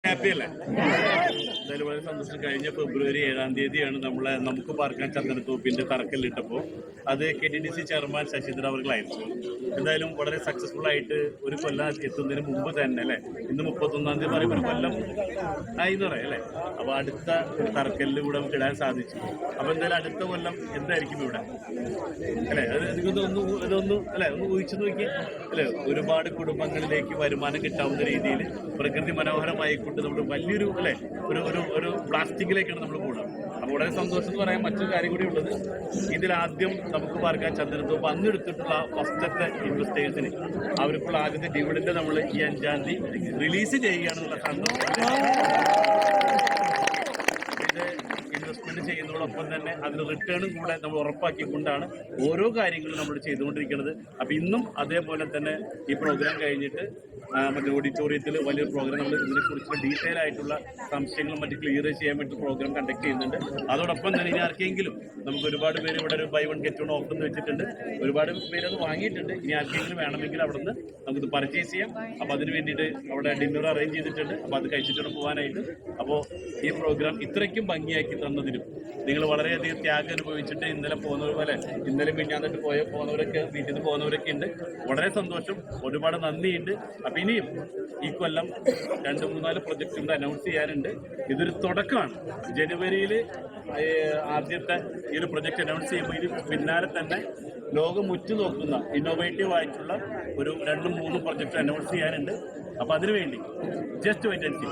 Happy അല്ലേ? എന്തായാലും വളരെ സന്തോഷം. കഴിഞ്ഞ ഫെബ്രുവരി 7-ാം തീയതിയാണ് നമുക്ക് പാർക്കാൻ ചന്ദനത്തോപ്പിന്റെ തറക്കല്ലിട്ടപ്പോൾ അത് KTDC ചെയർമാൻ ശശീന്ദ്ര അവർകളായിരുന്നു. എന്തായാലും വളരെ സക്സസ്ഫുൾ ആയിട്ട് ഒരു കൊല്ലം എത്തുന്നതിന് മുമ്പ് തന്നെ അല്ലേ, ഇന്ന് 31-ാം തീയതി പറയുമ്പോൾ കൊല്ലം ആയിന്ന് പറയാം അല്ലേ. അപ്പോൾ അടുത്ത ഒരു തറക്കല്ല് കൂടെ നമുക്ക് ഇടാൻ സാധിച്ചു. അപ്പോൾ എന്തായാലും അടുത്ത കൊല്ലം എന്തായിരിക്കും ഇവിടെ അല്ലേ? അത് ഇതൊന്ന് അല്ലെ ഒന്ന് ഊഹിച്ചു നോക്കി അല്ലെ. ഒരുപാട് കുടുംബങ്ങളിലേക്ക് വരുമാനം കിട്ടാവുന്ന രീതിയിൽ പ്രകൃതി മനോഹരമായിക്കൊണ്ട് നമ്മൾ വലിയൊരു അല്ലെ ഒരു പ്ലാസ്റ്റിക്കിലേക്കാണ് നമ്മൾ പോകുന്നത്. അപ്പോൾ വളരെ സന്തോഷം എന്ന് പറയാൻ മറ്റൊരു കാര്യം കൂടി ഉള്ളത്, ഇതിലാദ്യം നമുക്ക് പാർക്കാൻ ചന്ദനത്തോപ്പ് അന്ന് എടുത്തിട്ടുള്ള ഫസ്റ്റത്തെ ഇൻവെസ്റ്റേഴ്സിന് അവർക്കുള്ള ആദ്യത്തെ ഡിവിഡൻഡ് നമ്മൾ ഈ 5-ാം തീയതി റിലീസ് ചെയ്യുകയാണെന്നുള്ള സന്തോഷം. ഇൻവെസ്റ്റ്മെന്റ് ചെയ്യുന്നതോടൊപ്പം തന്നെ അതിന് റിട്ടേണും കൂടെ നമ്മൾ ഉറപ്പാക്കിക്കൊണ്ടാണ് ഓരോ കാര്യങ്ങളും നമ്മൾ ചെയ്തുകൊണ്ടിരിക്കുന്നത്. അപ്പം ഇന്നും അതേപോലെ തന്നെ ഈ പ്രോഗ്രാം കഴിഞ്ഞിട്ട് മറ്റേ ഓഡിറ്റോറിയത്തിൽ വലിയൊരു പ്രോഗ്രാം നമ്മൾ ഇതിനെക്കുറിച്ച് ഡീറ്റെയിൽ ആയിട്ടുള്ള സംശയങ്ങളും മറ്റ് ക്ലിയർ ചെയ്യാൻ വേണ്ടി പ്രോഗ്രാം കണ്ടക്ട് ചെയ്യുന്നുണ്ട്. അതോടൊപ്പം തന്നെ ഇനി ആർക്കെങ്കിലും നമുക്ക് ഒരുപാട് പേര് ഇവിടെ ഒരു buy one get one offer എന്ന് വെച്ചിട്ടുണ്ട്. ഒരുപാട് പേര് അത് വാങ്ങിയിട്ടുണ്ട്. ഇനി ആർക്കെങ്കിലും വേണമെങ്കിൽ അവിടെ നിന്ന് നമുക്കിത് പർച്ചേസ് ചെയ്യാം. അപ്പോൾ അതിന് വേണ്ടിയിട്ട് അവിടെ ഡിന്നർ അറേഞ്ച് ചെയ്തിട്ടുണ്ട്. അപ്പോൾ അത് കഴിച്ചിട്ടാണ് പോകാനായിട്ട്. അപ്പോൾ ഈ പ്രോഗ്രാം ഇത്രയ്ക്കും ഭംഗിയാക്കി തന്നതിനും നിങ്ങൾ വളരെയധികം ത്യാഗം അനുഭവിച്ചിട്ട് ഇന്നലെ പോകുന്നവർ പോലെ ഇന്നലെ മിഞ്ഞാന്നിട്ട് പോകുന്നവരൊക്കെ വീട്ടിൽ നിന്ന് പോകുന്നവരൊക്കെ ഉണ്ട്. വളരെ സന്തോഷം, ഒരുപാട് നന്ദിയുണ്ട്. അപ്പം ഇനിയും ഈ കൊല്ലം 2-3-4 പ്രൊജക്റ്റ് കൂടെ അനൗൺസ് ചെയ്യാനുണ്ട്. ഇതൊരു തുടക്കമാണ്. ജനുവരിയിൽ ആദ്യത്തെ ഈ ഒരു പ്രൊജക്റ്റ് അനൗൺസ് ചെയ്യുമ്പോൾ ഇതിന് പിന്നാലെ തന്നെ ലോകം ഉറ്റുനോക്കുന്ന ഇന്നോവേറ്റീവ് ആയിട്ടുള്ള ഒരു 2-3 പ്രൊജക്റ്റ് അനൗൺസ് ചെയ്യാനുണ്ട്. അപ്പോൾ അതിനുവേണ്ടി ജസ്റ്റ് വെയിറ്റ് ആൻഡ് സീ.